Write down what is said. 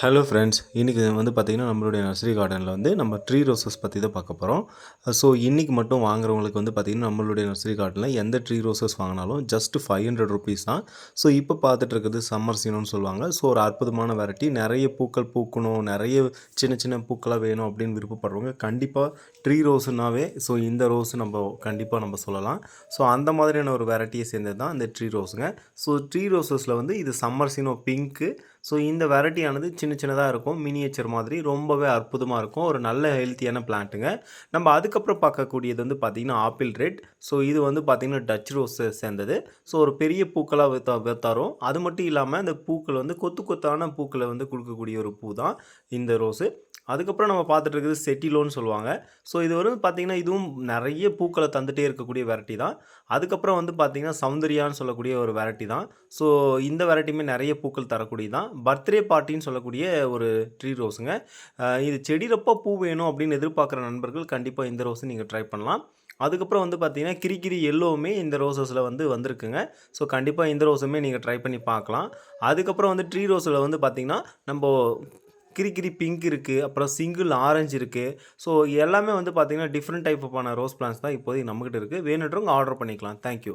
Hello friends, இன்றைக்கி வந்து பார்த்திங்கன்னா நம்மளுடைய நர்சரி கார்டனில் வந்து நம்ம ட்ரீ ரோசஸ் பற்றி தான் பார்க்க போகிறோம். ஸோ இன்றைக்கி மட்டும் வாங்குறவங்களுக்கு வந்து பார்த்திங்கன்னா நம்மளுடைய நர்சரி கார்டனில் எந்த ட்ரீ ரோசஸ் வாங்கினாலும் ஜஸ்ட் ₹500 தான். ஸோ இப்போ பார்த்துட்டு இருக்கிறது சம்மர் சீசன்னு சொல்லுவாங்க. ஸோ ஒரு அற்புதமான வெரைட்டி, நிறைய பூக்கள் பூக்கணும், நிறைய சின்ன சின்ன பூக்களாக வேணும் அப்படின்னு விருப்பப்படுறவங்க கண்டிப்பாக ட்ரீ ரோஸுனாவே ஸோ இந்த ரோஸ் நம்ம கண்டிப்பாக நம்ம சொல்லலாம். ஸோ அந்த மாதிரியான ஒரு வெரைட்டியை சேர்ந்தது தான் இந்த ட்ரீ ரோஸுங்க. ஸோ ட்ரீ ரோசஸில் வந்து இது சம்மர் சீனோ பிங்க்கு. ஸோ இந்த வெரைட்டியானது சின்ன சின்னதாக இருக்கும், மினியேச்சர் மாதிரி ரொம்பவே அற்புதமாக இருக்கும். ஒரு நல்ல ஹெல்த்தியான பிளான்ட்டுங்க. நம்ம அதுக்கப்புறம் பார்க்கக்கூடியது வந்து பார்த்திங்கன்னா ஆப்பிள் ரெட். ஸோ இது வந்து பார்த்திங்கன்னா டச் ரோஸ் சேர்ந்தது. ஸோ ஒரு பெரிய பூக்களாக தரும். அது மட்டும் இல்லாமல் இந்த பூக்கள் வந்து கொத்து கொத்தான பூக்களை வந்து கொடுக்கக்கூடிய ஒரு பூ தான் இந்த ரோஸு. அதுக்கப்புறம் நம்ம பார்த்துட்டு இருக்கிறது செட்டிலோன்னு சொல்லுவாங்க. ஸோ இது வந்து பார்த்திங்கன்னா இதுவும் நிறைய பூக்களை தந்துகிட்டே இருக்கக்கூடிய வெரைட்டி தான். அதுக்கப்புறம் வந்து பார்த்திங்கன்னா சௌந்தர்யான்னு சொல்லக்கூடிய ஒரு வெரைட்டி தான். ஸோ இந்த வெரைட்டியுமே நிறைய பூக்கள் தரக்கூடியது தான். பர்த்டே பார்ட்டின்னு சொல்லக்கூடிய ஒரு ட்ரீ ரோஸுங்க. இது செடியிலப்போ பூ வேணும் அப்படின்னு எதிர்பார்க்குற நண்பர்கள் கண்டிப்பாக இந்த ரோஸை நீங்கள் ட்ரை பண்ணலாம். அதுக்கப்புறம் வந்து பார்த்திங்கன்னா கிரிகிரி எல்லோவுமே இந்த ரோசஸில் வந்து வந்திருக்குங்க. ஸோ கண்டிப்பாக இந்த ரோஸுமே நீங்கள் ட்ரை பண்ணி பார்க்கலாம். அதுக்கப்புறம் வந்து ட்ரீ ரோஸில் வந்து பார்த்திங்கன்னா நம்ம கிரிகிரி பிங்க் இருக்குது, அப்புறம் சிங்கிள் ஆரஞ்சு இருக்குது. ஸோ எல்லாமே வந்து பார்த்திங்கன்னா டிஃப்ரெண்ட் டைப் ஆன ரோஸ் பிளான்ட்ஸ் தான் இப்போதைக்கு நம்மக்கிட்ட இருக்குது. வேணுன்றவங்க ஆர்டர் பண்ணிக்கலாம். தேங்க்யூ.